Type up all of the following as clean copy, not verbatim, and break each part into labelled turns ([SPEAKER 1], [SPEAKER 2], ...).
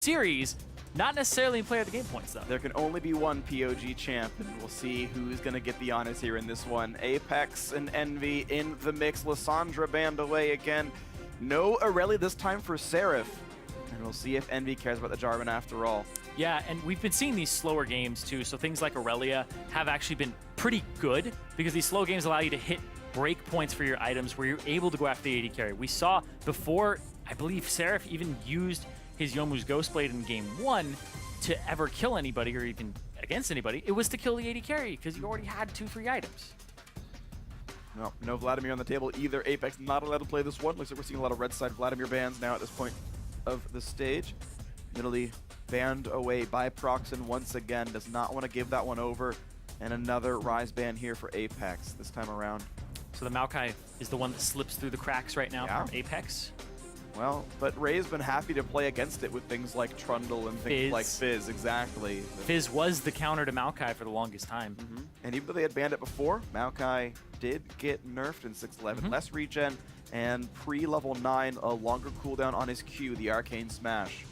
[SPEAKER 1] series, not necessarily in player of the game points, though.
[SPEAKER 2] There can only be one POG champ, and we'll see who's going to get the honors here in this one. APX and Envy in the mix. Lissandra banned away again. No Irelia this time for Seraph. And we'll see if Envy cares about the Jarvan after all.
[SPEAKER 1] Yeah, and we've been seeing these slower games, too, so things like Irelia have actually been pretty good, because these slow games allow you to hit break points for your items where you're able to go after the AD carry. We saw before, I believe Seraph even used his Youmuu's Ghostblade in game 1 to ever kill anybody or even against anybody. It was to kill the AD carry because you already had 2 free items.
[SPEAKER 2] No Vladimir on the table either. Apex not allowed to play this one. Looks like we're seeing a lot of red side Vladimir bans now at this point of the stage. Nidalee banned away by Procxin once again. Does not want to give that one over. And another Ryze ban here for Apex this time around.
[SPEAKER 1] So the Maokai is the one that slips through the cracks right now from Apex.
[SPEAKER 2] Well, but Ray's been happy to play against it with things like Trundle and things like Fizz, exactly.
[SPEAKER 1] Fizz was the counter to Maokai for the longest time.
[SPEAKER 2] And even though they had banned it before, Maokai did get nerfed in 6.11. Less regen and pre-level 9, a longer cooldown on his Q, the Arcane Smash.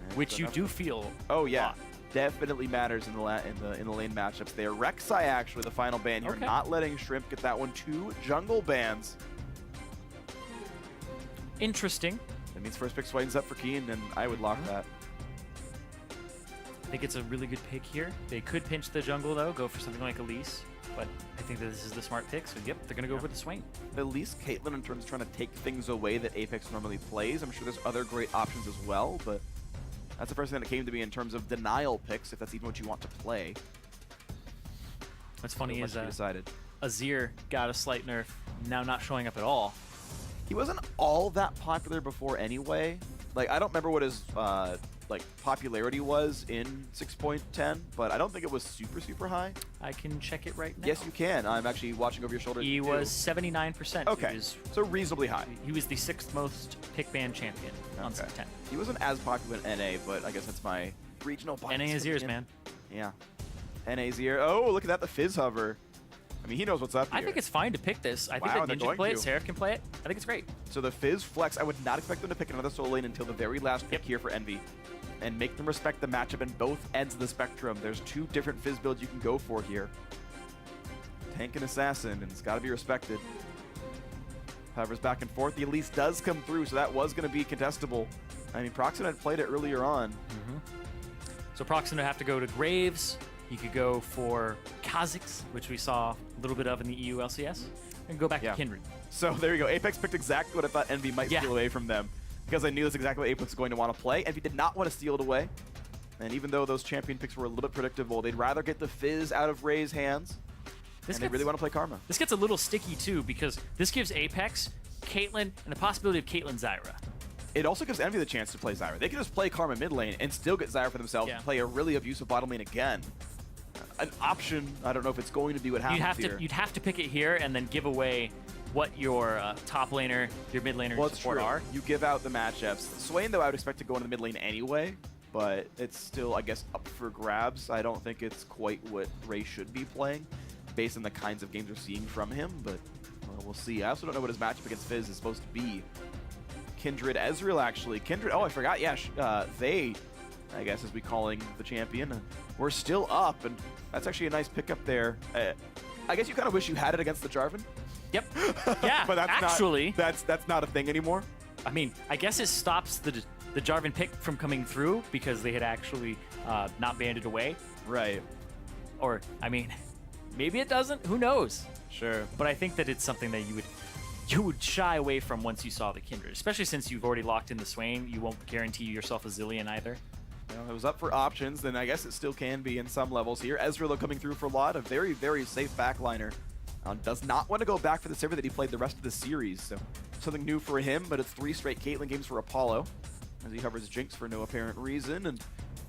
[SPEAKER 2] And
[SPEAKER 1] which you do feel
[SPEAKER 2] definitely matters in the lane matchups there. Rek'Sai actually the final ban here, not letting Shrimp get that one. 2 jungle bans.
[SPEAKER 1] Interesting.
[SPEAKER 2] That means first pick Swain's up for Keane, and I would lock that.
[SPEAKER 1] I think it's a really good pick here. They could pinch the jungle, though, go for something like Elise, but I think that this is the smart pick, so yep, they're going to go for the Swain.
[SPEAKER 2] At least Caitlyn, in terms of trying to take things away that Apex normally plays. I'm sure there's other great options as well, but that's the first thing that came to me in terms of denial picks, if that's even what you want to play.
[SPEAKER 1] What's funny is
[SPEAKER 2] decided.
[SPEAKER 1] Azir got a slight nerf, now not showing up at all.
[SPEAKER 2] He wasn't all that popular before anyway. Like, I don't remember what his like popularity was in 6.10, but I don't think it was super high.
[SPEAKER 1] I can check it right now.
[SPEAKER 2] Yes, you can. I'm actually watching over your shoulder.
[SPEAKER 1] He was 79%.
[SPEAKER 2] Okay, so reasonably high.
[SPEAKER 1] He was the 6th most pick ban champion on 6.10.
[SPEAKER 2] He wasn't as popular in NA, but I guess that's my regional bias.
[SPEAKER 1] NA is yours, man.
[SPEAKER 2] Yeah. NA's ear. Oh, look at that, the Fizz hover. I mean, he knows what's up here.
[SPEAKER 1] I think it's fine to pick this. I think that Ninja can play it, Seraph can play it. I think it's great.
[SPEAKER 2] So the Fizz flex, I would not expect them to pick another solo lane until the very last pick here for Envy. And make them respect the matchup in both ends of the spectrum. There's 2 different Fizz builds you can go for here. Tank and Assassin, and it's got to be respected. Hovers back and forth. The Elise does come through, so that was going to be contestable. I mean, Procxin had played it earlier on.
[SPEAKER 1] So Procxin would have to go to Graves. You could go for Kha'Zix, which we saw a little bit of in the EU LCS, and go back to Kindred.
[SPEAKER 2] So there you go. Apex picked exactly what I thought Envy might steal away from them, because I knew that's exactly what Apex was going to want to play. Envy did not want to steal it away. And even though those champion picks were a little bit predictable, they'd rather get the Fizz out of Ray's hands. And they really want to play Karma.
[SPEAKER 1] This gets a little sticky, too, because this gives Apex, Caitlyn, and the possibility of Caitlyn Zyra.
[SPEAKER 2] It also gives Envy the chance to play Zyra. They can just play Karma mid lane and still get Zyra for themselves and play a really abusive bottom lane again. An option. I don't know if it's going to be what happens here.
[SPEAKER 1] You'd have to pick it here and then give away what your top laner, your mid laner, and support are.
[SPEAKER 2] You give out the matchups. Swain, though, I would expect to go into the mid lane anyway, but it's still, I guess, up for grabs. I don't think it's quite what Ray should be playing based on the kinds of games we're seeing from him, but we'll see. I also don't know what his matchup against Fizz is supposed to be. Kindred, Ezreal, actually. Kindred, oh, I forgot. Yeah, they, I guess, as we calling the champion. We're still up, and that's actually a nice pickup there. I guess you kind of wish you had it against the Jarvan.
[SPEAKER 1] Yep. Yeah,
[SPEAKER 2] but that's
[SPEAKER 1] actually.
[SPEAKER 2] That's not a thing anymore.
[SPEAKER 1] I mean, I guess it stops the Jarvan pick from coming through because they had actually not banded away.
[SPEAKER 2] Right.
[SPEAKER 1] Or, I mean, maybe it doesn't. Who knows?
[SPEAKER 2] Sure.
[SPEAKER 1] But I think that it's something that you would shy away from once you saw the Kindred, especially since you've already locked in the Swain. You won't guarantee yourself a zillion either.
[SPEAKER 2] Well, it was up for options, then I guess it still can be in some levels here. Ezreal coming through for a lot, a very, very safe backliner. Does not want to go back for the server that he played the rest of the series, so something new for him, but it's 3 straight Caitlyn games for Apollo, as he hovers Jinx for no apparent reason, and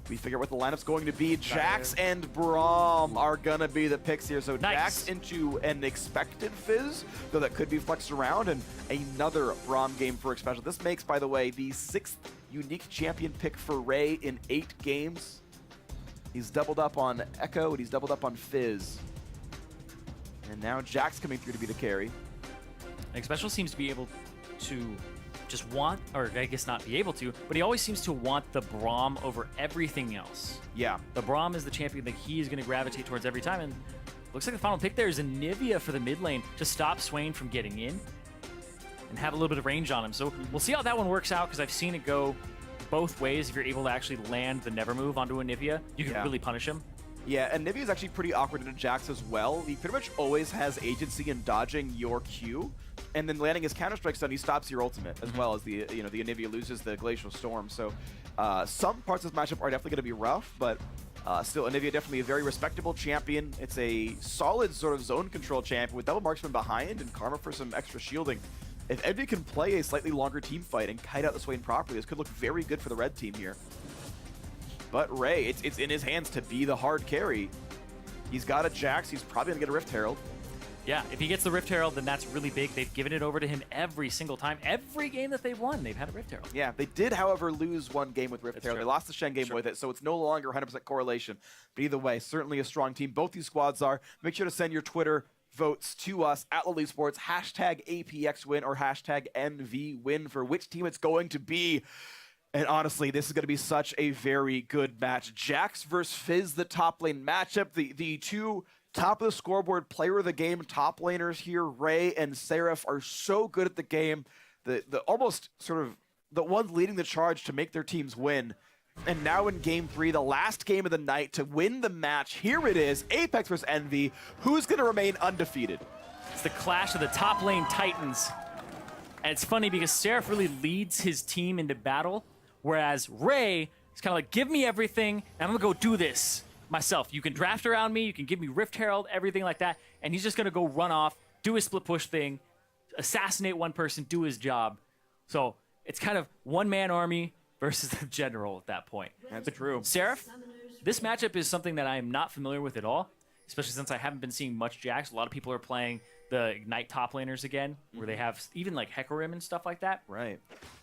[SPEAKER 2] we figure out what the lineup's going to be. Jax and Braum are going to be the picks here, so Jax into an expected Fizz, though that could be flexed around, and another Braum game for Xpecial. This makes, by the way, the 6th unique champion pick for Ray in 8 games. He's doubled up on Echo, and he's doubled up on Fizz. And now Jax coming through to be the carry.
[SPEAKER 1] Xpecial seems to be able to just want, or I guess not be able to, but he always seems to want the Braum over everything else.
[SPEAKER 2] Yeah.
[SPEAKER 1] The Braum is the champion that he is going to gravitate towards every time, and looks like the final pick there is Anivia for the mid lane to stop Swain from getting in and have a little bit of range on him. So we'll see how that one works out, because I've seen it go both ways. If you're able to actually land the never move onto Anivia, you can really punish him.
[SPEAKER 2] Yeah, and Anivia is actually pretty awkward into Jax as well. He pretty much always has agency in dodging your Q, and then landing his counter-strike stun, he stops your ultimate, as well as the the Anivia loses the Glacial Storm. So some parts of this matchup are definitely going to be rough, but still, Anivia definitely a very respectable champion. It's a solid sort of zone control champion with double marksman behind and Karma for some extra shielding. If Envy can play a slightly longer team fight and kite out the Swain properly, this could look very good for the red team here. But Ray, it's in his hands to be the hard carry. He's got a Jax. He's probably going to get a Rift Herald.
[SPEAKER 1] Yeah, if he gets the Rift Herald, then that's really big. They've given it over to him every single time. Every game that they've won, they've had a Rift Herald.
[SPEAKER 2] Yeah, they did, however, lose one game with Rift
[SPEAKER 1] That's
[SPEAKER 2] Herald.
[SPEAKER 1] true.
[SPEAKER 2] They lost the Shen game with it, so it's no longer 100% correlation. But either way, certainly a strong team. Both these squads are. Make sure to send your Twitter votes to us at Lily Sports, hashtag APX win or hashtag NV win for which team it's going to be. And honestly, this is going to be such a very good match. Jax versus Fizz, the top lane matchup. The two top of the scoreboard player of the game top laners here, Ray and Seraph, are so good at the game. The almost sort of the ones leading the charge to make their teams win. And now in game 3, the last game of the night to win the match. Here it is, Apex versus Envy. Who's going to remain undefeated?
[SPEAKER 1] It's the clash of the top lane titans. And it's funny because Seraph really leads his team into battle, whereas Ray is kind of like, give me everything, and I'm going to go do this myself. You can draft around me, you can give me Rift Herald, everything like that, and he's just going to go run off, do his split push thing, assassinate one person, do his job. So it's kind of one-man army versus the general at that point.
[SPEAKER 2] That's true.
[SPEAKER 1] Seraph, this matchup is something that I am not familiar with at all, especially since I haven't been seeing much Jax. A lot of people are playing the Ignite top laners again, where they have even like Hecarim and stuff like that.
[SPEAKER 2] Right.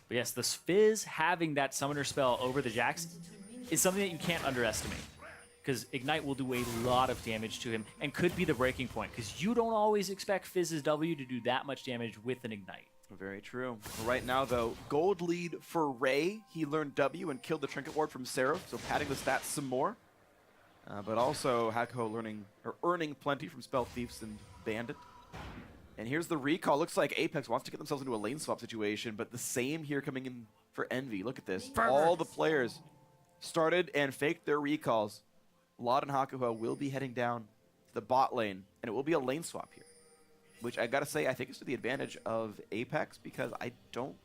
[SPEAKER 1] But yes, the Fizz having that summoner spell over the Jax is something that you can't underestimate, because Ignite will do a lot of damage to him and could be the breaking point, because you don't always expect Fizz's W to do that much damage with an Ignite.
[SPEAKER 2] Very true. Right now, though, gold lead for Ray. He learned W and killed the Trinket Ward from Seraph, so padding the stats some more. But also, Hakuho earning plenty from Spell Thieves and Bandit. And here's the recall. Looks like Apex wants to get themselves into a lane swap situation, but the same here coming in for Envy. Look at this. All the players started and faked their recalls. Lot and Hakuho will be heading down to the bot lane, and it will be a lane swap here. Which I gotta say, I think is to the advantage of Apex, because I don't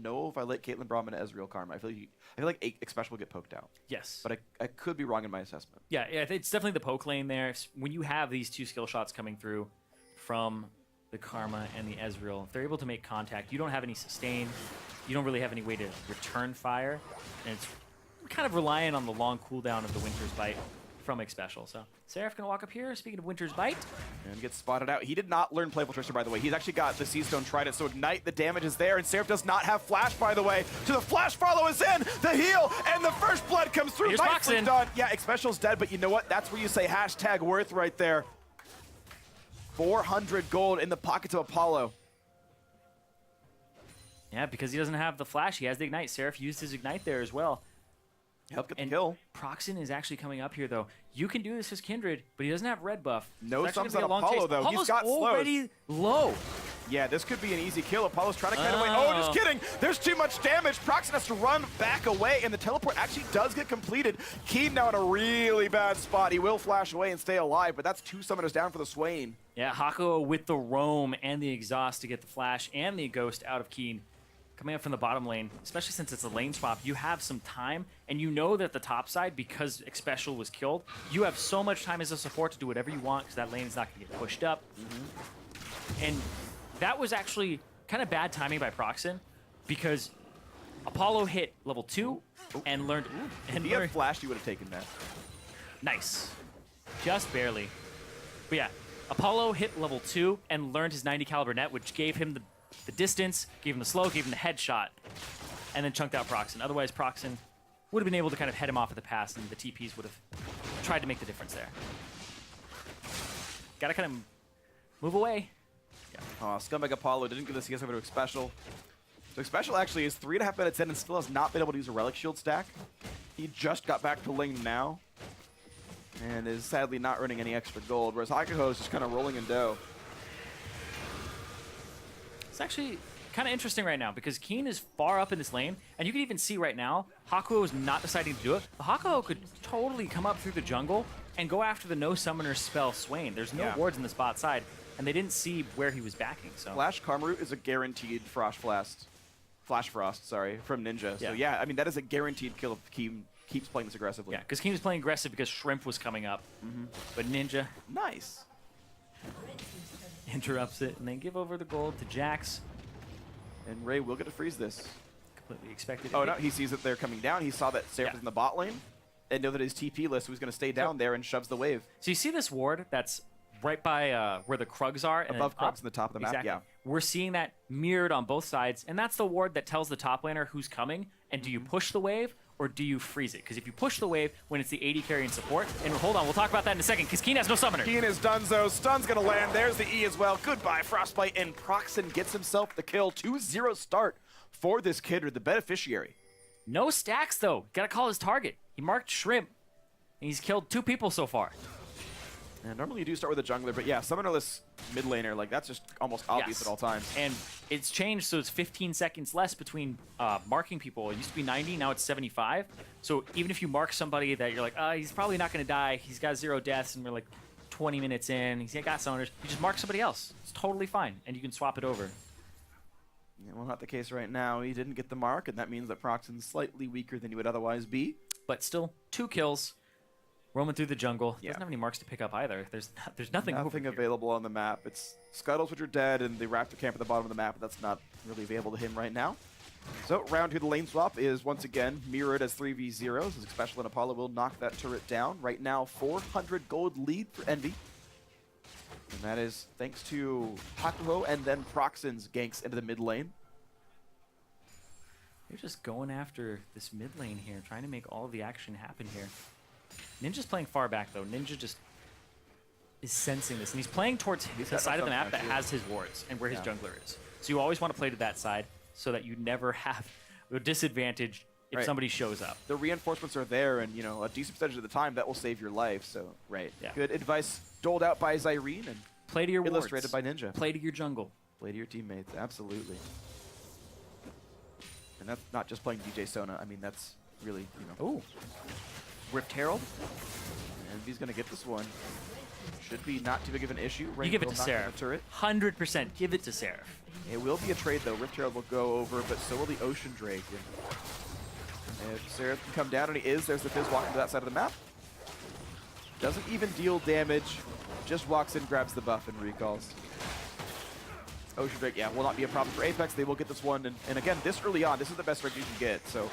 [SPEAKER 2] know if I let Caitlyn, Braum, and Ezreal Karma. I feel like Xpecial will get poked out.
[SPEAKER 1] Yes.
[SPEAKER 2] But I could be wrong in my assessment.
[SPEAKER 1] Yeah, it's definitely the poke lane there. When you have these two skill shots coming through from the Karma and the Ezreal, if they're able to make contact, you don't have any sustain, you don't really have any way to return fire, and it's kind of reliant on the long cooldown of the Winter's Bite from Xpecial. So Seraph gonna walk up here, speaking of Winter's Bite.
[SPEAKER 2] And gets spotted out. He did not learn Playful Trickster, by the way. He's actually got the Seastone Trident, so Ignite, the damage is there, and Seraph does not have Flash, by the way. So the Flash follow is in, the heal, and the first blood comes through.
[SPEAKER 1] Here's
[SPEAKER 2] Nicely
[SPEAKER 1] Procxin.
[SPEAKER 2] done. Yeah, Xpecial's dead, but you know what? That's where you say hashtag worth right there. 400 gold in the pockets of Apollo.
[SPEAKER 1] Yeah, because he doesn't have the Flash, he has the Ignite. Seraph used his Ignite there as well.
[SPEAKER 2] Help get the
[SPEAKER 1] And
[SPEAKER 2] kill.
[SPEAKER 1] Procxin is actually coming up here, though. You can do this as Kindred, but he doesn't have red buff.
[SPEAKER 2] No
[SPEAKER 1] It's actually
[SPEAKER 2] sums
[SPEAKER 1] gonna be
[SPEAKER 2] on
[SPEAKER 1] a long
[SPEAKER 2] Apollo,
[SPEAKER 1] chase.
[SPEAKER 2] though. He's
[SPEAKER 1] Apollo's
[SPEAKER 2] got slows.
[SPEAKER 1] already low.
[SPEAKER 2] Yeah, this could be an easy kill. Apollo's trying to kite away. Oh, just kidding. There's too much damage. Procxin has to run back away, and the teleport actually does get completed. Keane now in a really bad spot. He will flash away and stay alive, but that's 2 summoners down for the Swain.
[SPEAKER 1] Yeah, Hakuho with the roam and the exhaust to get the Flash and the Ghost out of Keane. Coming up from the bottom lane, especially since it's a lane swap, you have some time, and you know that the top side, because Xpecial was killed, you have so much time as a support to do whatever you want, because that lane is not going to get pushed up. And that was actually kind of bad timing by Procxin, because Apollo hit level 2 and learned...
[SPEAKER 2] If
[SPEAKER 1] and
[SPEAKER 2] he had flashed, he would have taken that.
[SPEAKER 1] Nice. Just barely. But yeah, Apollo hit level 2 and learned his 90 caliber net, which gave him the distance, gave him the slow, gave him the headshot, and then chunked out Procxin. Otherwise, Procxin would have been able to kind of head him off at the pass, and the TPs would have tried to make the difference there. Gotta kind of move away.
[SPEAKER 2] Scumbag Apollo didn't give the CS over to Xpecial. So Xpecial actually is 3.5 minutes in and still has not been able to use a Relic Shield stack. He just got back to lane now and is sadly not earning any extra gold, whereas Hakuho is just kind of rolling in dough.
[SPEAKER 1] It's actually kind of interesting right now because Keane is far up in this lane, and you can even see right now Hakuho is not deciding to do it. But Hakuho could totally come up through the jungle and go after the no summoner spell Swain. There's no wards in the bot side, and they didn't see where he was backing. So
[SPEAKER 2] Flash Karma is a guaranteed Flash Frost, from Ninja. So yeah, I mean that is a guaranteed kill if Keane keeps playing this aggressively.
[SPEAKER 1] Yeah, because Keane was playing aggressive because Shrimp was coming up, but Ninja
[SPEAKER 2] Nice.
[SPEAKER 1] interrupts it, and they give over the gold to Jax.
[SPEAKER 2] And Ray will get to freeze this.
[SPEAKER 1] Completely expected.
[SPEAKER 2] Oh no, he sees that they're coming down. He saw that Seraph is in the bot lane and know that his TP list was going to stay down there and shoves the wave.
[SPEAKER 1] So you see this ward that's right by where the Krugs are? And
[SPEAKER 2] above Krugs in the top of the map,
[SPEAKER 1] exactly.
[SPEAKER 2] yeah.
[SPEAKER 1] We're seeing that mirrored on both sides, and that's the ward that tells the top laner who's coming, and do you push the wave or do you freeze it? Because if you push the wave when it's the AD carry and support, and hold on, we'll talk about that in a second, because Keane has no summoner.
[SPEAKER 2] Keane is donezo. Stun's going to land. There's the E as well. Goodbye, Frostbite, and Procxin gets himself the kill. 2-0 start for this Kindred, the beneficiary.
[SPEAKER 1] No stacks, though. Got to call his target. He marked Shrimp, and he's killed 2 people so far.
[SPEAKER 2] And normally you do start with a jungler, but yeah, summonerless mid laner, like that's just almost obvious at all times.
[SPEAKER 1] And it's changed, so it's 15 seconds less between marking people. It used to be 90, now it's 75. So even if you mark somebody that you're like, he's probably not going to die, he's got 0 deaths, and we're like 20 minutes in, he's got summoners, you just mark somebody else. It's totally fine, and you can swap it over.
[SPEAKER 2] Yeah, well, not the case right now. He didn't get the mark, and that means that Procxin's slightly weaker than he would otherwise be.
[SPEAKER 1] But still, 2 kills. Roaming through the jungle.
[SPEAKER 2] Yeah.
[SPEAKER 1] Doesn't have any marks to pick up either. There's nothing.
[SPEAKER 2] Nothing available on the map. It's Scuttles, which are dead, and the Raptor camp at the bottom of the map, but that's not really available to him right now. So round 2, the lane swap is once again mirrored as 3v0s, as Xpecial and Apollo will knock that turret down. Right now, 400 gold lead for Envy. And that is thanks to Hakuho and then Procxin's ganks into the mid lane.
[SPEAKER 1] They're just going after this mid lane here, trying to make all of the action happen here. Ninja's playing far back, though. Ninja just is sensing this. And he's playing towards the side of the map that has his wards and where his jungler is. So you always want to play to that side so that you never have a disadvantage if somebody shows up.
[SPEAKER 2] The reinforcements are there, and you know, a decent percentage of the time that will save your life. So, good advice doled out by Zyrene and
[SPEAKER 1] play to your
[SPEAKER 2] illustrated
[SPEAKER 1] wards.
[SPEAKER 2] by Ninja.
[SPEAKER 1] Play to your jungle.
[SPEAKER 2] Play to your teammates, absolutely. And that's not just playing DJ Sona. I mean, that's really, you know.
[SPEAKER 1] Ooh. Rift Herald.
[SPEAKER 2] And he's going to get this one. Should be not too big of an issue.
[SPEAKER 1] You give it to Seraph. 100% give it to Seraph.
[SPEAKER 2] It will be a trade, though. Rift Herald will go over, but so will the Ocean Drake. And if Seraph can come down, and he is, there's the Fizz walking to that side of the map. Doesn't even deal damage. Just walks in, grabs the buff, and recalls. Ocean Drake, yeah, will not be a problem for Apex. They will get this one. And again, this early on, this is the best drake you can get. So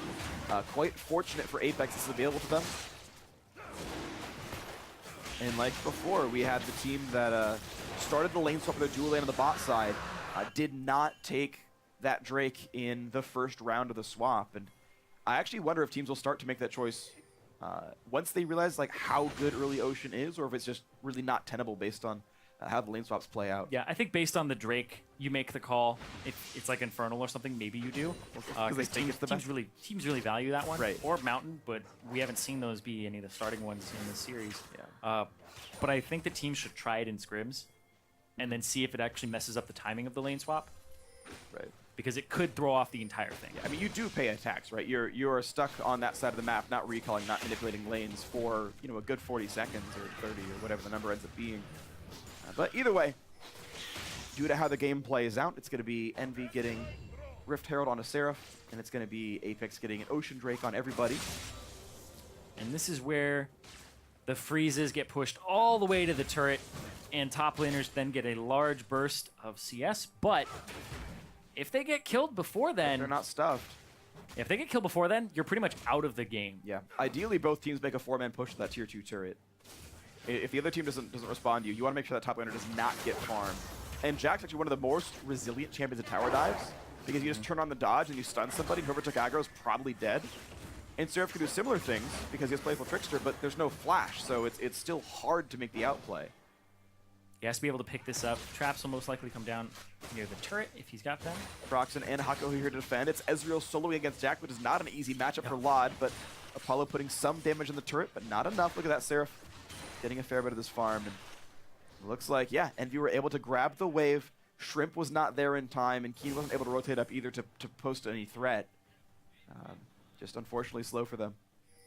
[SPEAKER 2] quite fortunate for Apex this is available to them. And like before, we had the team that started the lane swap with their dual lane on the bot side, did not take that Drake in the first round of the swap. And I actually wonder if teams will start to make that choice once they realize like how good early Ocean is, or if it's just really not tenable based on how the lane swaps play out.
[SPEAKER 1] Yeah, I think based on the Drake, you make the call. If it's like Infernal or something, maybe you do. Because teams really value that one.
[SPEAKER 2] Right.
[SPEAKER 1] Or Mountain, but we haven't seen those be any of the starting ones in this series. Yeah. But I think the teams should try it in scrims and then see if it actually messes up the timing of the lane swap.
[SPEAKER 2] Right.
[SPEAKER 1] Because it could throw off the entire thing.
[SPEAKER 2] Yeah, I mean, you do pay a tax, right? You're stuck on that side of the map, not recalling, not manipulating lanes for, you know, a good 40 seconds or 30 or whatever the number ends up being. But either way, due to how the game plays out, it's going to be Envy getting Rift Herald on a Seraph, and it's going to be Apex getting an Ocean Drake on everybody.
[SPEAKER 1] And this is where the freezes get pushed all the way to the turret, and top laners then get a large burst of CS. But if they get killed before then...
[SPEAKER 2] They're not stuffed.
[SPEAKER 1] If they get killed before then, you're pretty much out of the game.
[SPEAKER 2] Yeah. Ideally, both teams make a 4-man push to that tier 2 turret. If the other team doesn't respond to you, you want to make sure that top laner does not get farmed. And Jack's actually one of the most resilient champions of tower dives, because you just turn on the dodge and you stun somebody, and whoever took aggro is probably dead. And Seraph can do similar things because he has Playful Trickster, but there's no flash, so it's still hard to make the outplay.
[SPEAKER 1] He has to be able to pick this up. Traps will most likely come down near the turret if he's got them.
[SPEAKER 2] Procxin and Hakuho here to defend. It's Ezreal soloing against Jack, which is not an easy matchup for Lod, but Apollo putting some damage on the turret, but not enough. Look at that, Seraph getting a fair bit of this farm. And it looks like, yeah, Envy were able to grab the wave. Shrimp was not there in time, and Keane wasn't able to rotate up either to post any threat. Just unfortunately slow for them.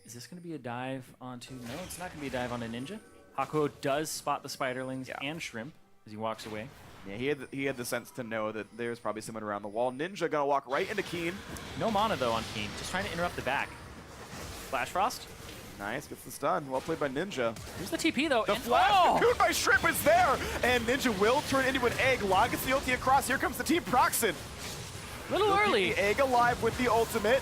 [SPEAKER 1] Is this going to be a dive onto... No, it's not going to be a dive on a Ninja. Hakuho does spot the Spiderlings and Shrimp as he walks away.
[SPEAKER 2] Yeah, he had the sense to know that there's probably someone around the wall. Ninja gonna walk right into Keane.
[SPEAKER 1] No mana, though, on Keane. Just trying to interrupt the back. Flash Frost.
[SPEAKER 2] Nice, gets the stun. Well played by Ninja.
[SPEAKER 1] Here's the TP, though.
[SPEAKER 2] The flash cocoon by Shrimp is there! And Ninja will turn into an egg. Log gets the ulti across. Here comes the team Procxin.
[SPEAKER 1] A little early.
[SPEAKER 2] The egg alive with the ultimate.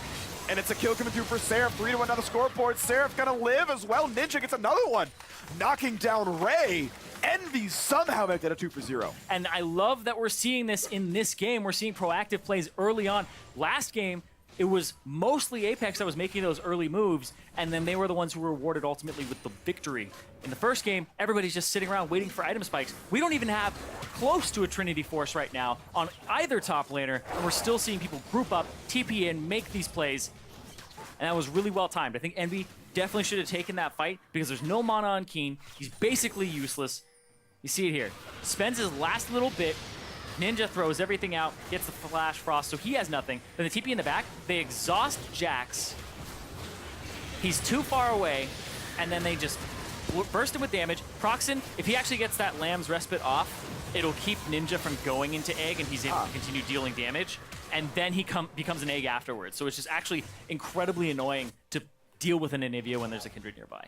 [SPEAKER 2] And it's a kill coming through for Seraph. 3-1 on the scoreboard. Seraph gonna live as well. Ninja gets another one. Knocking down Ray. Envy somehow make that a 2-for-0.
[SPEAKER 1] And I love that we're seeing this in this game. We're seeing proactive plays early on. Last game, it was mostly APX that was making those early moves, and then they were the ones who were rewarded ultimately with the victory. In the first game, everybody's just sitting around waiting for item spikes. We don't even have close to a Trinity Force right now on either top laner, and we're still seeing people group up, TP in, make these plays, and that was really well timed. I think Envy definitely should have taken that fight because there's no mana on Keane. He's basically useless. You see it here. Spends his last little bit. Ninja throws everything out, gets the Flash Frost, so he has nothing. Then the TP in the back, they exhaust Jax. He's too far away, and then they just burst him with damage. Procxin, if he actually gets that Lamb's Respite off, it'll keep Ninja from going into egg, and he's able to continue dealing damage. And then he becomes an egg afterwards. So it's just actually incredibly annoying to deal with an Anivia when there's a Kindred nearby.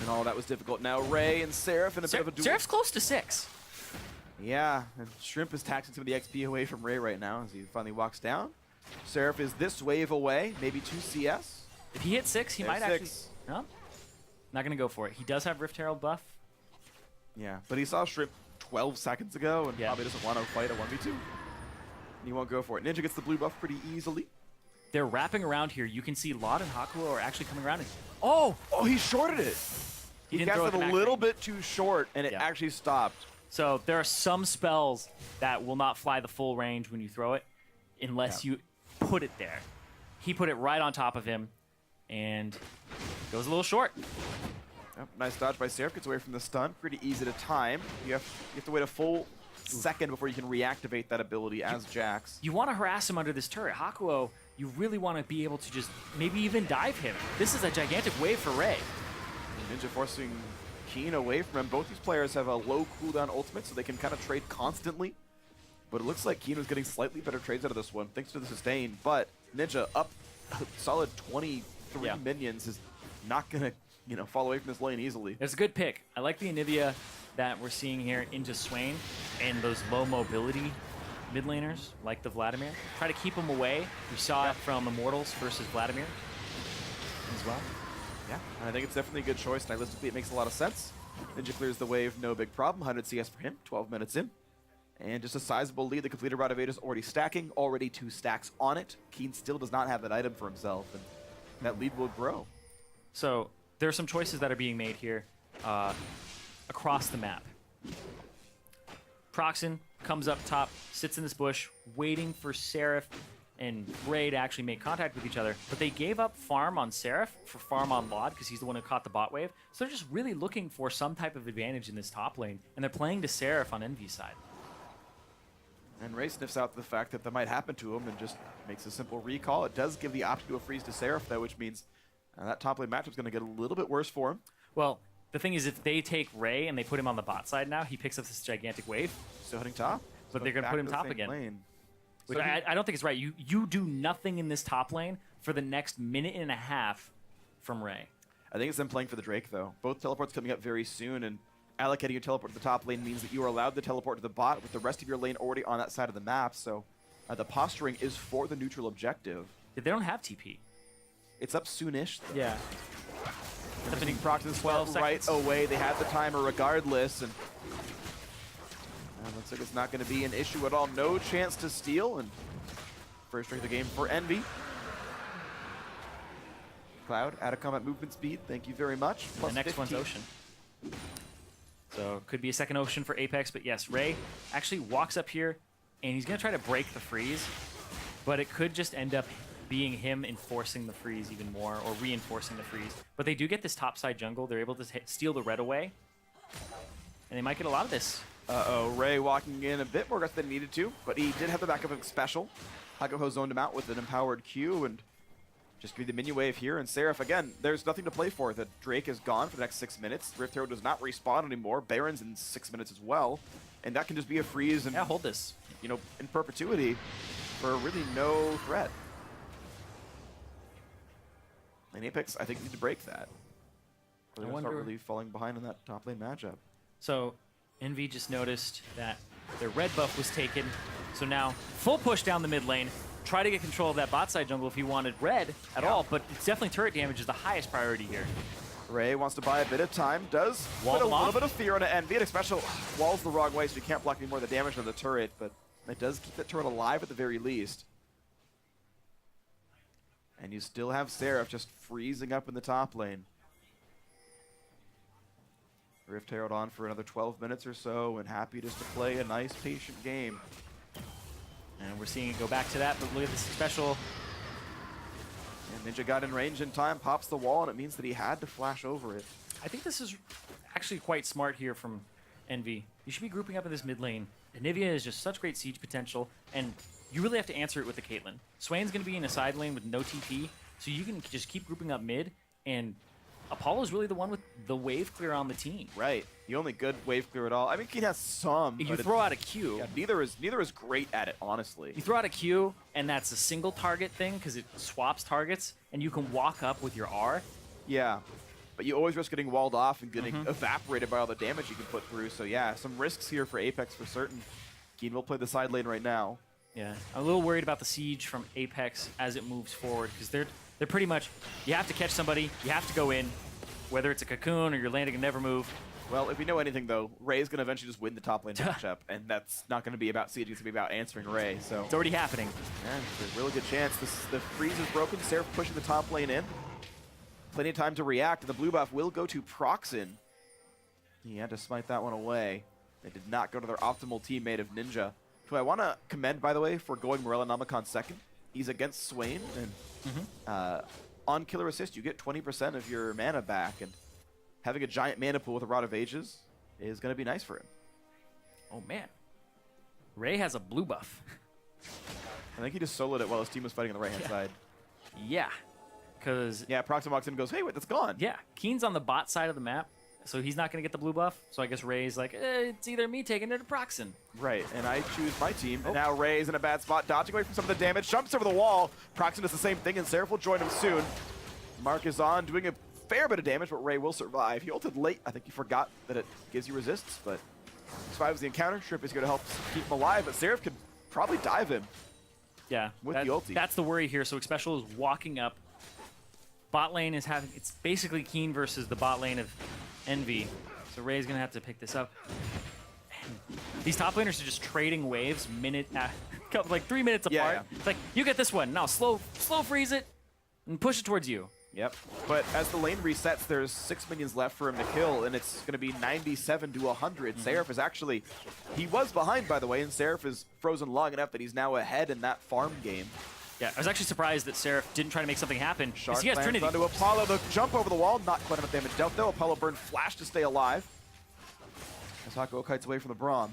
[SPEAKER 2] And all that was difficult. Now Ray and Seraph in a bit of a duel.
[SPEAKER 1] Seraph's close to 6.
[SPEAKER 2] Yeah, and Shrimp is taxing some of the XP away from Ray right now as he finally walks down. Seraph is this wave away, maybe 2 CS.
[SPEAKER 1] If he hits 6, he
[SPEAKER 2] There's
[SPEAKER 1] might
[SPEAKER 2] 6.
[SPEAKER 1] actually... No? Not going to go for it. He does have Rift Herald buff.
[SPEAKER 2] Yeah, but he saw Shrimp 12 seconds ago and probably doesn't want to fight a 1v2. And he won't go for it. Ninja gets the blue buff pretty easily.
[SPEAKER 1] They're wrapping around here. You can see Lod and Hakuho are actually coming around. And, oh,
[SPEAKER 2] he shorted it. He got it a little bit too short, and it actually stopped.
[SPEAKER 1] So there are some spells that will not fly the full range when you throw it unless you put it there. He put it right on top of him and goes a little short.
[SPEAKER 2] Yep, nice dodge by Seraph. Gets away from the stun. Pretty easy to time. You have to wait a full second before you can reactivate that ability as Jax.
[SPEAKER 1] You want to harass him under this turret. Hakuho, you really want to be able to just maybe even dive him. This is a gigantic wave for Ray.
[SPEAKER 2] Ninja forcing Keane away from him. Both these players have a low cooldown ultimate, so they can kind of trade constantly. But it looks like Keane was getting slightly better trades out of this one, thanks to the sustain. But Ninja up a solid 23 minions is not going to fall away from this lane easily.
[SPEAKER 1] It's a good pick. I like the Anivia that we're seeing here into Swain and those low mobility mid laners like the Vladimir. Try to keep them away. We saw it from Immortals versus Vladimir as well.
[SPEAKER 2] Yeah, and I think it's definitely a good choice. Stylistically, it makes a lot of sense. Ninja clears the wave, no big problem. 100 CS for him, 12 minutes in. And just a sizable lead. The completed Rod of Ages already stacking, already 2 stacks on it. Keane still does not have that item for himself, and that lead will grow.
[SPEAKER 1] So there are some choices that are being made here across the map. Procxin comes up top, sits in this bush, waiting for Seraph and Ray to actually make contact with each other, but they gave up farm on Seraph for farm on Lod because he's the one who caught the bot wave. So they're just really looking for some type of advantage in this top lane, and they're playing to Seraph on Envy's side.
[SPEAKER 2] And Ray sniffs out the fact that might happen to him and just makes a simple recall. It does give the option to a freeze to Seraph, though, which means that top lane matchup's going to get a little bit worse for him.
[SPEAKER 1] Well, the thing is, if they take Ray and they put him on the bot side now, he picks up this gigantic wave.
[SPEAKER 2] Still heading top.
[SPEAKER 1] But they're going to put him top again.
[SPEAKER 2] Lane.
[SPEAKER 1] Which
[SPEAKER 2] So
[SPEAKER 1] I don't think is right. You do nothing in this top lane for the next minute and a half from Ray.
[SPEAKER 2] I think it's them playing for the Drake, though. Both teleports coming up very soon, and allocating your teleport to the top lane means that you are allowed to teleport to the bot with the rest of your lane already on that side of the map. So the posturing is for the neutral objective.
[SPEAKER 1] They don't have TP.
[SPEAKER 2] It's up soonish, though.
[SPEAKER 1] Yeah.
[SPEAKER 2] Everything Procxin
[SPEAKER 1] 12
[SPEAKER 2] right
[SPEAKER 1] seconds.
[SPEAKER 2] away. They have the timer regardless, and looks like it's not going to be an issue at all. No chance to steal, and first strike of the game for Envy. Cloud, out of combat movement speed. Thank you very much.
[SPEAKER 1] The next one's Ocean. So could be a second ocean for Apex, but yes, Ray actually walks up here, and he's going to try to break the freeze, but it could just end up being him enforcing the freeze even more, or reinforcing the freeze. But they do get this topside jungle. They're able to steal the red away, and they might get a lot of this.
[SPEAKER 2] Uh-oh, Ray walking in a bit more aggressive than he needed to, but he did have the backup of Xpecial. Hakuho zoned him out with an empowered Q, and just give me the minion wave here. And Seraph, again, there's nothing to play for. The Drake is gone for the next 6 minutes. Rift Herald does not respawn anymore. Baron's in 6 minutes as well. And that can just be a freeze and,
[SPEAKER 1] Yeah, hold this.
[SPEAKER 2] you know, in perpetuity for really no threat. And Apex, I think, need to break that. Or they're gonna start really falling behind in that top lane matchup.
[SPEAKER 1] So Envy just noticed that their red buff was taken. So now full push down the mid lane. Try to get control of that bot side jungle if he wanted red at all, but it's definitely turret damage is the highest priority here.
[SPEAKER 2] Ray wants to buy a bit of time, does
[SPEAKER 1] Wall
[SPEAKER 2] put a
[SPEAKER 1] them
[SPEAKER 2] little
[SPEAKER 1] off.
[SPEAKER 2] bit of fear on it, and Viet Xpecial walls the wrong way, so you can't block any more of the damage on the turret, but it does keep that turret alive at the very least. And you still have Seraph just freezing up in the top lane. Rift Herald on for another 12 minutes or so, and happy just to play a nice, patient game.
[SPEAKER 1] And we're seeing it go back to that, but look at this special.
[SPEAKER 2] And Ninja got in range in time, pops the wall, and it means that he had to flash over it.
[SPEAKER 1] I think this is actually quite smart here from Envy. You should be grouping up in this mid lane. Anivia is just such great siege potential, and you really have to answer it with the Caitlyn. Swain's going to be in a side lane with no TP, so you can just keep grouping up mid, and Apollo's really the one with the wave clear on the team.
[SPEAKER 2] Right. The only good wave clear at all. I mean, Keane has some.
[SPEAKER 1] You
[SPEAKER 2] but
[SPEAKER 1] throw out a Q.
[SPEAKER 2] yeah, neither is great at it, honestly.
[SPEAKER 1] You throw out a Q, and that's a single target thing because it swaps targets, and you can walk up with your R.
[SPEAKER 2] Yeah. But you always risk getting walled off and getting evaporated by all the damage you can put through. So yeah, some risks here for Apex for certain. Keane will play the side lane right now.
[SPEAKER 1] Yeah, I'm a little worried about the siege from Apex as it moves forward because they're pretty much, you have to catch somebody, you have to go in, whether it's a cocoon or you're landing and never move.
[SPEAKER 2] Well, if we know anything though, Ray's going to eventually just win the top lane matchup, and that's not going to be about siege, it's going to be about answering Ray. So
[SPEAKER 1] It's already happening.
[SPEAKER 2] yeah, there's a really good chance. The freeze is broken, Seraph pushing the top lane in. Plenty of time to react, and the blue buff will go to Procxin. He had to smite that one away. They did not go to their optimal teammate of Ninja, who I want to commend, by the way, for going Morella Namicon second. He's against Swain, and on Killer Assist, you get 20% of your mana back, and having a giant mana pool with a Rod of Ages is going to be nice for him.
[SPEAKER 1] Oh man, Ray has a blue buff.
[SPEAKER 2] I think he just soloed it while his team was fighting on the right-hand side.
[SPEAKER 1] Yeah, because
[SPEAKER 2] Yeah, Procxin walks in and goes, hey, wait, that's gone.
[SPEAKER 1] yeah, Keane's on the bot side of the map, so he's not going to get the blue buff. So I guess Ray's like, it's either me taking it or Procxin.
[SPEAKER 2] Right, and I choose my team, and now Ray's in a bad spot, dodging away from some of the damage, jumps over the wall. Procxin does the same thing, and Seraph will join him soon. Mark is on, doing a fair bit of damage, but Ray will survive. He ulted late. I think he forgot that it gives you resists, but survives the encounter. Shrimp is going to help keep him alive, but Seraph could probably dive him.
[SPEAKER 1] Yeah,
[SPEAKER 2] With the ulti.
[SPEAKER 1] That's the worry here. So Xpecial is walking up. Bot lane is having, it's basically Keane versus the bot lane of Envy. So Ray's going to have to pick this up. Man, these top laners are just trading waves like 3 minutes apart.
[SPEAKER 2] Yeah.
[SPEAKER 1] It's like, you get this one. Now slow freeze it and push it towards you.
[SPEAKER 2] Yep. But as the lane resets, there's 6 minions left for him to kill, and it's going to be 97 to 100. Seraph is actually, he was behind, by the way, and Seraph is frozen long enough that he's now ahead in that farm game.
[SPEAKER 1] Yeah, I was actually surprised that Seraph didn't try to make something happen.
[SPEAKER 2] Shark
[SPEAKER 1] He has
[SPEAKER 2] lands
[SPEAKER 1] Trinity.
[SPEAKER 2] onto Apollo. The jump over the wall, not quite enough damage dealt, though. Apollo burn flash to stay alive. As Hakuho kites away from the Braum.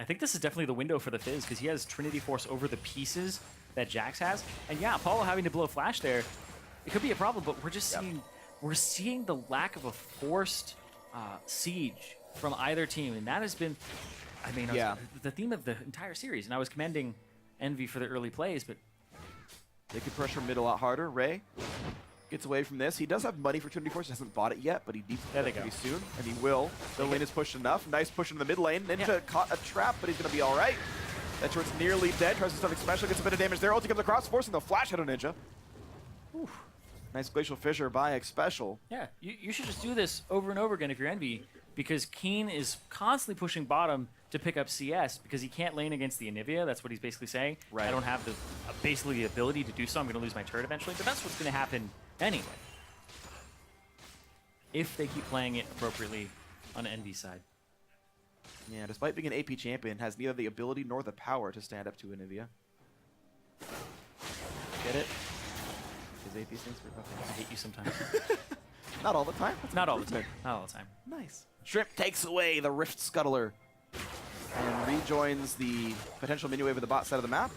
[SPEAKER 1] I think this is definitely the window for the Fizz because he has Trinity Force over the pieces that Jax has. And yeah, Apollo having to blow flash there, it could be a problem, but we're just seeing the lack of a forced siege from either team, and that has been, I mean, the theme of the entire series. And I was commending Envy for the early plays, but
[SPEAKER 2] They could pressure mid a lot harder. Ray gets away from this. He does have money for Trinity Force. He hasn't bought it yet, but he needs to pretty soon, and he will. The lane is pushed enough. Nice push into the mid lane. Ninja caught a trap, but he's going to be all right. That turret's nearly dead. Tries to something special. Gets a bit of damage there. Ulti comes across, forcing the flash hit on Ninja. Whew. Nice Glacial Fissure by Xpecial.
[SPEAKER 1] yeah, you should just do this over and over again if you're Envy, because Keane is constantly pushing bottom to pick up CS because he can't lane against the Anivia. That's what he's basically saying.
[SPEAKER 2] Right.
[SPEAKER 1] I don't have the basically the ability to do so. I'm going to lose my turret eventually, but that's what's going to happen anyway. If they keep playing it appropriately on Envy's side.
[SPEAKER 2] Yeah, despite being an AP champion, has neither the ability nor the power to stand up to Anivia. Get it? His AP stands for nothing.
[SPEAKER 1] I hate you sometimes.
[SPEAKER 2] Not all the time. That's
[SPEAKER 1] Not all the time.
[SPEAKER 2] improvement.
[SPEAKER 1] Not all the time.
[SPEAKER 2] Nice. Shrimp takes away the Rift Scuttler and rejoins the potential mini wave of the bot side of the map.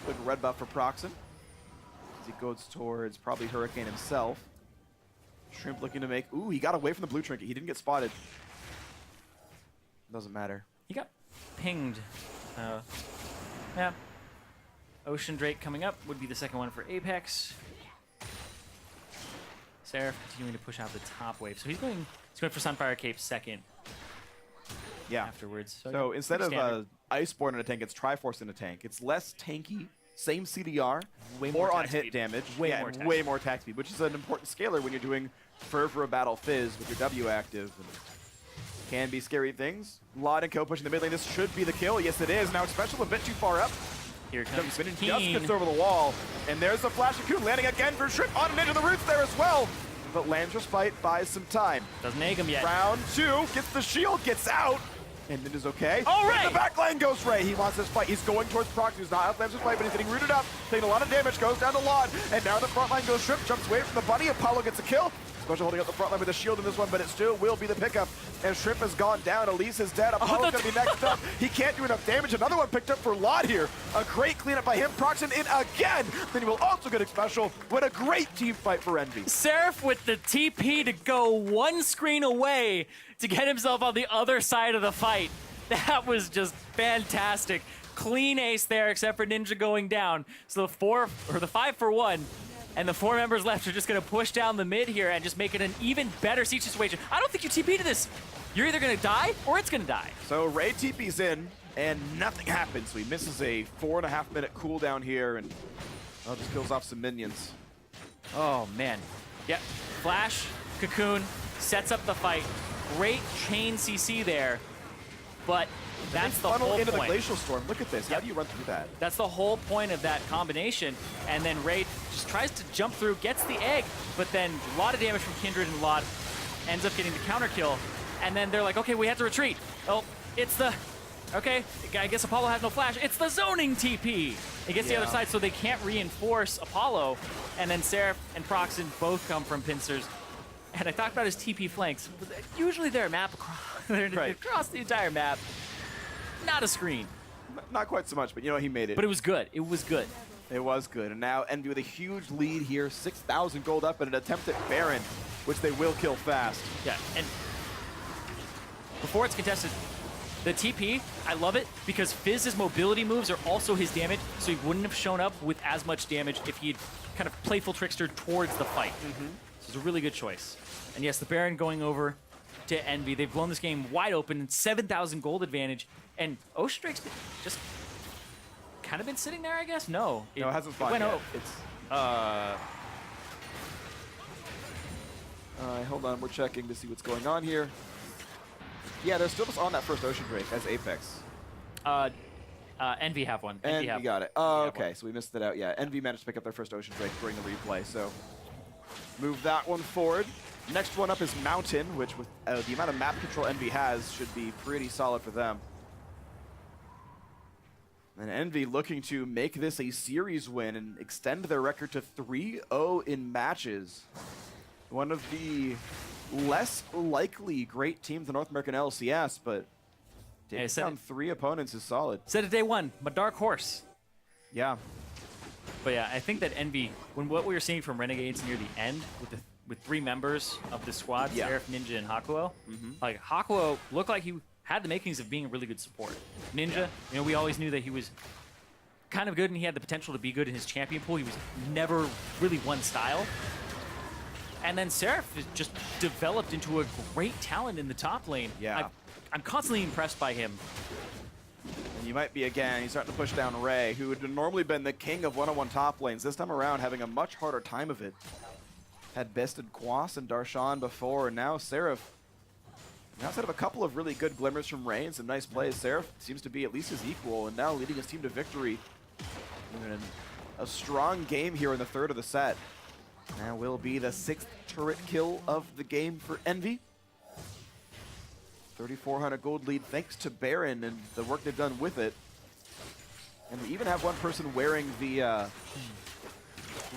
[SPEAKER 2] Quick red buff for Procxin as he goes towards probably Hurricane himself. Shrimp looking to make... Ooh, he got away from the blue trinket. He didn't get spotted. Doesn't matter.
[SPEAKER 1] He got pinged. Yeah. Ocean Drake coming up would be the second one for APX. Seraph continuing to push out the top wave. So he's going for Sunfire Cape second.
[SPEAKER 2] Yeah.
[SPEAKER 1] Afterwards.
[SPEAKER 2] So instead of
[SPEAKER 1] standard.
[SPEAKER 2] Iceborne in a tank, it's Triforce in a tank. It's less tanky, same CDR,
[SPEAKER 1] Way
[SPEAKER 2] more
[SPEAKER 1] more
[SPEAKER 2] on
[SPEAKER 1] attack
[SPEAKER 2] hit
[SPEAKER 1] speed.
[SPEAKER 2] damage,
[SPEAKER 1] Way
[SPEAKER 2] yeah,
[SPEAKER 1] more
[SPEAKER 2] and
[SPEAKER 1] attack
[SPEAKER 2] way
[SPEAKER 1] speed.
[SPEAKER 2] more attack speed, which is an important scaler when you're doing Fervor Battle Fizz with your W active. And can be scary things. Lot and kill pushing the mid lane. This should be the kill. Yes, it is. Now Xpecial a bit too far up.
[SPEAKER 1] Here comes
[SPEAKER 2] Spinning just
[SPEAKER 1] Keane.
[SPEAKER 2] gets over the wall. And there's the flash of Coon landing again for Shrimp on and into the roots there as well. But Landra's fight buys some time.
[SPEAKER 1] Doesn't egg him yet.
[SPEAKER 2] Round 2, gets the shield, gets out. And it is okay.
[SPEAKER 1] Oh, Ray!
[SPEAKER 2] In the back lane goes Ray. He wants this fight. He's going towards Procxin, who's not outlands his fight, but he's getting rooted up, taking a lot of damage, goes down to Lod. And now the front line goes Shrimp, jumps away from the bunny. Apollo gets a kill. Special holding up the front line with a shield in this one, but it still will be the pickup. And Shrimp has gone down. Elise is dead. Apollo's going to be next up. He can't do enough damage. Another one picked up for Lod here. A great cleanup by him. Procxin in again. Then he will also get Xpecial. What a great team fight for Envy.
[SPEAKER 1] Seraph with the TP to go one screen away to get himself on the other side of the fight. That was just fantastic. Clean ace there, except for Ninja going down. So the 5 for 1. And the 4 members left are just going to push down the mid here and just make it an even better siege situation. I don't think you TP to this. You're either going to die or it's going to die.
[SPEAKER 2] So Ray TP's in, and nothing happens. So he misses a 4.5 minute cooldown here, and just kills off some minions.
[SPEAKER 1] Oh, man. Yep. Flash, Cocoon, sets up the fight. Great chain CC there. But that's the
[SPEAKER 2] Funnel
[SPEAKER 1] whole
[SPEAKER 2] into
[SPEAKER 1] point.
[SPEAKER 2] the Glacial Storm. Look at this. How do you run through that?
[SPEAKER 1] That's the whole point of that combination. And then Ray just tries to jump through, gets the egg, but then a lot of damage from Kindred and Lot ends up getting the counter kill. And then they're like, okay, we have to retreat. Oh, it's the... Okay, I guess Apollo has no flash. It's the zoning TP. It gets the other side, so they can't reinforce Apollo. And then Seraph and Procxin both come from pincers. And I talked about his TP flanks. Usually they're a map across the entire map. Not a screen.
[SPEAKER 2] Not quite so much, but you know, he made it.
[SPEAKER 1] But it was good. It was good.
[SPEAKER 2] It was good. And now Envy with a huge lead here, 6,000 gold up, and an attempt at Baron, which they will kill fast.
[SPEAKER 1] Yeah, and before it's contested, the TP, I love it because Fizz's mobility moves are also his damage, so he wouldn't have shown up with as much damage if he'd kind of playful trickster towards the fight. So it's a really good choice. And yes, the Baron going over to Envy. They've blown this game wide open, 7,000 gold advantage, and Ocean Drake's just kind of been sitting there, I guess? No.
[SPEAKER 2] No, it hasn't fought
[SPEAKER 1] went
[SPEAKER 2] yet.
[SPEAKER 1] over.
[SPEAKER 2] Hold on, we're checking to see what's going on here. Yeah, they're still just on that first Ocean Drake as Apex.
[SPEAKER 1] Envy have one.
[SPEAKER 2] Envy
[SPEAKER 1] have
[SPEAKER 2] got it.
[SPEAKER 1] Envy
[SPEAKER 2] Oh,
[SPEAKER 1] have
[SPEAKER 2] okay,
[SPEAKER 1] one.
[SPEAKER 2] so we missed it out. Yeah, Envy managed to pick up their first Ocean Drake during the replay, so move that one forward. Next one up is Mountain, which with the amount of map control Envy has should be pretty solid for them. And Envy looking to make this a series win and extend their record to 3-0 in matches. One of the less likely great teams in North American LCS, but taking down 3 opponents is solid.
[SPEAKER 1] Said it day one, my dark horse.
[SPEAKER 2] Yeah.
[SPEAKER 1] But yeah, I think that Envy, when what we were seeing from Renegades near the end with 3 members of the squad, Seraph, Ninja, and Hakuho, like Hakuho looked like he had the makings of being a really good support. Ninja, you know, we always knew that he was kind of good and he had the potential to be good in his champion pool. He was never really one style. And then Seraph has just developed into a great talent in the top lane.
[SPEAKER 2] Yeah.
[SPEAKER 1] I'm constantly impressed by him.
[SPEAKER 2] And you might be, again, he's starting to push down Ray, who had normally been the king of one-on-one top lanes. This time around, having a much harder time of it. Had bested Quas and Darshan before, and now Seraph. Outside of a couple of really good glimmers from Ray and some nice plays, Seraph seems to be at least his equal, and now leading his team to victory. And a strong game here in the third of the set. That will be the 6th turret kill of the game for Envy. 3,400 gold lead thanks to Baron and the work they've done with it. And we even have one person wearing the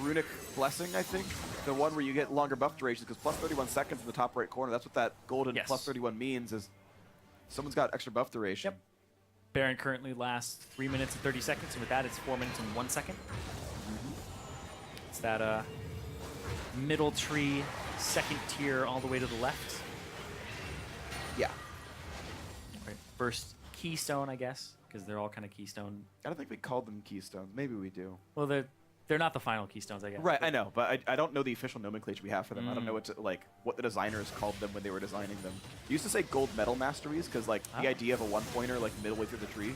[SPEAKER 2] Runic Blessing, I think. The one where you get longer buff durations, because plus 31 seconds in the top right corner. That's what that golden plus 31 means, is someone's got extra buff duration.
[SPEAKER 1] Yep. Baron currently lasts 3 minutes and 30 seconds, and with that, it's 4 minutes and 1 second. It's that middle tree, second tier, all the way to the left.
[SPEAKER 2] Yeah.
[SPEAKER 1] Right. First keystone, I guess, because they're all kind of keystone.
[SPEAKER 2] I don't think we called them keystones. Maybe we do.
[SPEAKER 1] Well, they're not the final keystones, I guess.
[SPEAKER 2] Right, I know, but I don't know the official nomenclature we have for them. I don't know what the designers called them when they were designing them. They used to say gold medal masteries because the idea of a one-pointer like midway through the tree.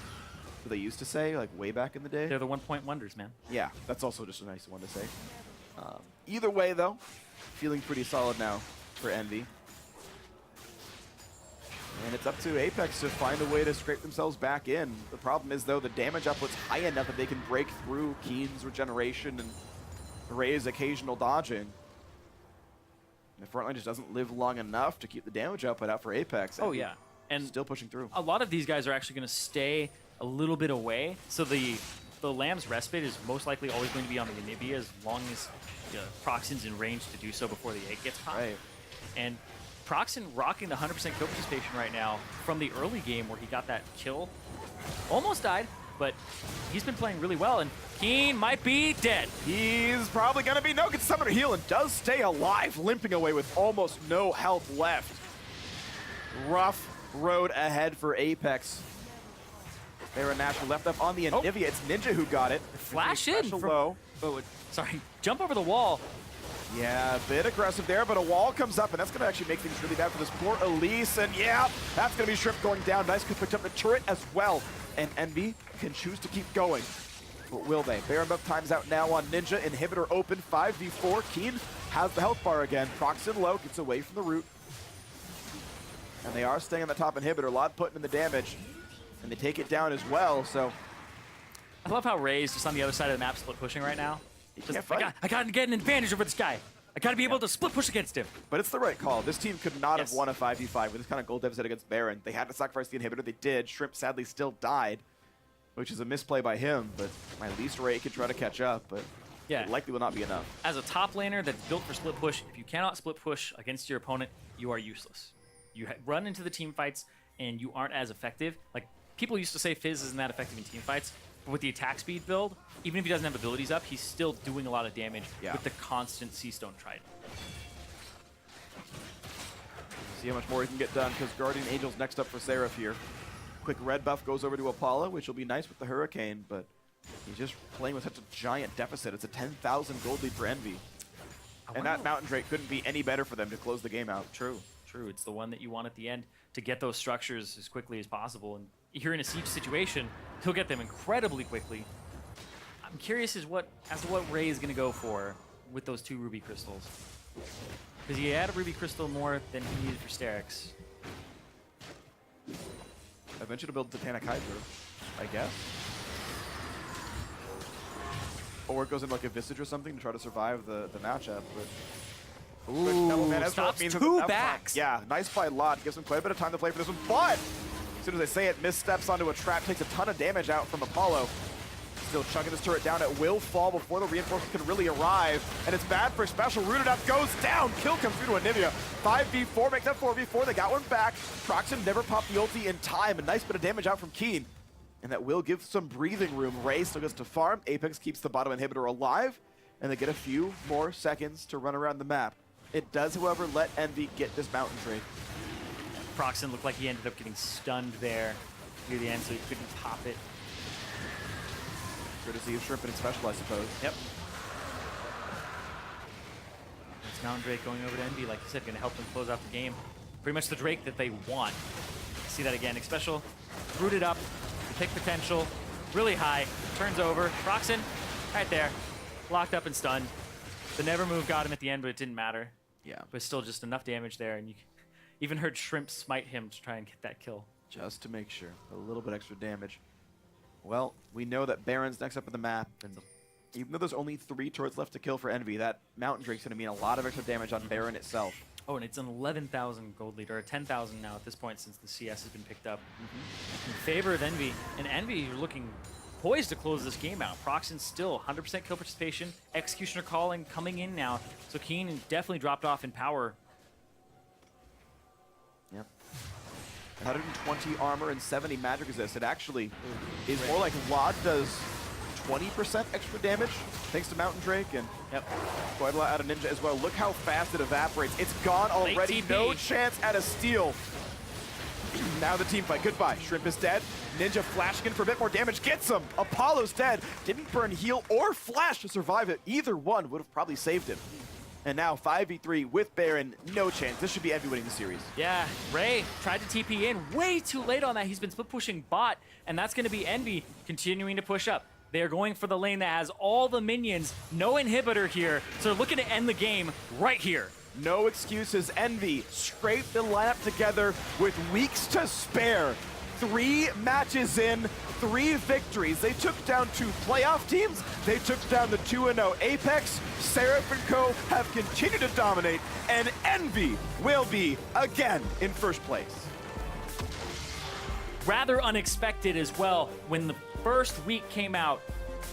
[SPEAKER 2] What they used to say like way back in the day.
[SPEAKER 1] They're the 1-point wonders, man.
[SPEAKER 2] Yeah, that's also just a nice one to say. Either way, though, feeling pretty solid now for Envy. And it's up to APX to find a way to scrape themselves back in. The problem is, though, the damage upload's high enough that they can break through Keane's regeneration and Ray's occasional dodging. And the front line just doesn't live long enough to keep the damage output out for APX.
[SPEAKER 1] Oh, yeah. And
[SPEAKER 2] still pushing through.
[SPEAKER 1] A lot of these guys are actually going to stay a little bit away. So the Lamb's respite is most likely always going to be on the Anivia as long as Procxin's in range to do so before the egg gets popped.
[SPEAKER 2] Right.
[SPEAKER 1] And Procxin rocking the 100% kill participation right now from the early game where he got that kill. Almost died, but he's been playing really well, and Keane might be dead.
[SPEAKER 2] He's probably going to be no good summoner heal and does stay alive, limping away with almost no health left. Rough road ahead for Apex. They're a natural left up on the Anivia. It's Ninja who got it.
[SPEAKER 1] Flash in.
[SPEAKER 2] Low.
[SPEAKER 1] Oh, sorry. Jump over the wall.
[SPEAKER 2] Yeah, a bit aggressive there, but a wall comes up, and that's going to actually make things really bad for this poor Elise. And yeah, that's going to be Shrimp going down. Nice, could pick up the turret as well. And Envy can choose to keep going. But will they? Baron buff times out now on Ninja. Inhibitor open, 5v4. Keane has the health bar again. Procxin low, gets away from the root. And they are staying on the top inhibitor. A lot putting in the damage. And they take it down as well, so.
[SPEAKER 1] I love how Ray's just on the other side of the map split pushing right now. I got to get an advantage over this guy. I got to be able to split push against him.
[SPEAKER 2] But it's the right call. This team could not have won a 5v5 with this kind of gold deficit against Baron. They had to sacrifice the inhibitor. They did. Shrimp sadly still died, which is a misplay by him. But at least Ray could try to catch up, but it likely will not be enough.
[SPEAKER 1] As a top laner that's built for split push, if you cannot split push against your opponent, you are useless. You run into the team fights, and you aren't as effective. Like, people used to say Fizz isn't that effective in team fights. But with the attack speed build, even if he doesn't have abilities up, he's still doing a lot of damage with the constant Seastone Trident.
[SPEAKER 2] See how much more he can get done, because Guardian Angel's next up for Seraph here. Quick red buff goes over to Apollo, which will be nice with the Hurricane, but he's just playing with such a giant deficit. It's a 10,000 gold lead for Envy. And that Mountain Drake couldn't be any better for them to close the game out.
[SPEAKER 1] True. It's the one that you want at the end to get those structures as quickly as possible. And you're in a siege situation, he'll get them incredibly quickly. I'm curious as to what Ray is going to go for with those 2 Ruby Crystals. Because he had a Ruby Crystal more than he needed for Sterix.
[SPEAKER 2] Eventually to build Titanic Hydra, I guess. Or it goes into like a Visage or something to try to survive the matchup. But
[SPEAKER 1] ooh, stops 2 backs.
[SPEAKER 2] Yeah, nice by Lot. Gives him quite a bit of time to play for this one. But as soon as I say it, missteps onto a trap, takes a ton of damage out from Apollo. Still chugging this turret down. It will fall before the reinforcements can really arrive. And it's bad for Xpecial. Rooted up, goes down. Kill comes through to Anivia. 5v4 makes that 4v4. They got one back. Procxin never popped the ulti in time. A nice bit of damage out from Keane. And that will give some breathing room. Ray still gets to farm. Apex keeps the bottom inhibitor alive. And they get a few more seconds to run around the map. It does, however, let Envy get this Mountain Drake.
[SPEAKER 1] Procxin looked like he ended up getting stunned there near the end, so he couldn't pop it.
[SPEAKER 2] Courtesy of Shrimp and Xpecial, I suppose.
[SPEAKER 1] Yep. It's Mountain Drake going over to Envy, like you said, going to help them close out the game. Pretty much the Drake that they want. See that again. Xpecial rooted up, pick potential, really high, turns over. Procxin, right there, locked up and stunned. The never move got him at the end, but it didn't matter.
[SPEAKER 2] Yeah.
[SPEAKER 1] But still just enough damage there, and you even heard Shrimp smite him to try and get that kill.
[SPEAKER 2] Just to make sure. A little bit extra damage. Well, we know that Baron's next up on the map, and Even though there's only 3 turrets left to kill for Envy, that Mountain Drake's going to mean a lot of extra damage on Baron itself.
[SPEAKER 1] Oh, and it's an 11,000 gold lead, or 10,000 now at this point since the CS has been picked up. In favor of Envy. And Envy, you're looking poised to close this game out. Procxin still 100% kill participation. Executioner calling coming in now. So Keane definitely dropped off in power.
[SPEAKER 2] Yep. 120 armor and 70 magic resist. It actually is more like Lod does 20% extra damage thanks to Mountain Drake, and quite a lot out of Ninja as well. Look how fast it evaporates. It's gone already. No chance at a steal. Now the team fight. Goodbye. Shrimp is dead. Ninja flashing in for a bit more damage. Gets him. Apollo's dead. Didn't burn heal or flash to survive it. Either one would have probably saved him. And now 5v3 with Baron. No chance. This should be Envy winning the series.
[SPEAKER 1] Yeah, Ray tried to TP in way too late on that. He's been split pushing bot, and that's going to be Envy continuing to push up. They're going for the lane that has all the minions. No inhibitor here, so they're looking to end the game right here.
[SPEAKER 2] No excuses. Envy scraped the lineup together with weeks to spare. 3 matches in, 3 victories. They took down 2 playoff teams. They took down the 2-0 APX. Seraph and Co. have continued to dominate, and Envy will be again in first place.
[SPEAKER 1] Rather unexpected as well. When the first week came out,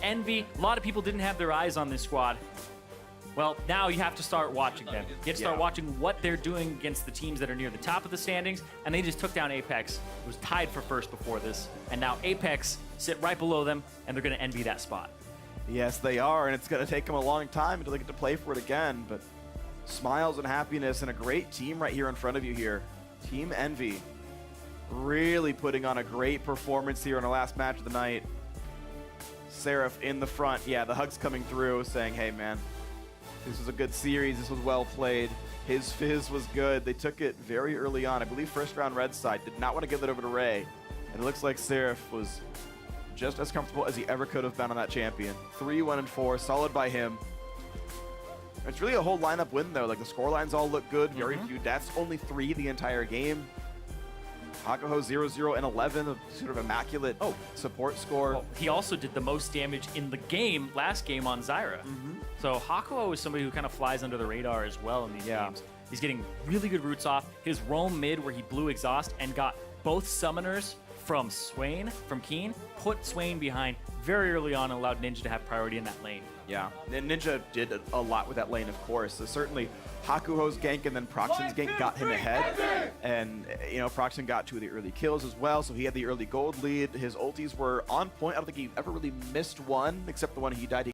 [SPEAKER 1] Envy, a lot of people didn't have their eyes on this squad. Well, now you have to start watching them. You have to start watching what they're doing against the teams that are near the top of the standings, and they just took down Apex. It was tied for first before this, and now Apex sit right below them, and they're going to envy that spot.
[SPEAKER 2] Yes, they are, and it's going to take them a long time until they get to play for it again, but smiles and happiness and a great team right here in front of you here. Team Envy really putting on a great performance here in the last match of the night. Seraph in the front. Yeah, the hugs coming through saying, hey, man, this was a good series. This was well played. His Fizz was good. They took it very early on. I believe first round red side. Did not want to give it over to Ray. And it looks like Seraph was just as comfortable as he ever could have been on that champion. 3-1-4, solid by him. It's really a whole lineup win, though. Like, the scorelines all look good. Very few deaths. Only 3 the entire game. Hakuho 0-0 and 11, a sort of immaculate support score.
[SPEAKER 1] Well, he also did the most damage in the game last game on Zyra. So Hakuho is somebody who kind of flies under the radar as well in these games. He's getting really good roots off. His roam mid where he blew exhaust and got both summoners from Swain, from Keane, put Swain behind very early on and allowed Ninja to have priority in that lane.
[SPEAKER 2] Yeah, and Ninja did a lot with that lane, of course. So certainly Hakuho's gank and then Procxin's gank got him ahead. And, you know, Procxin got 2 of the early kills as well, so he had the early gold lead. His ultis were on point. I don't think he ever really missed one, except the one he died. He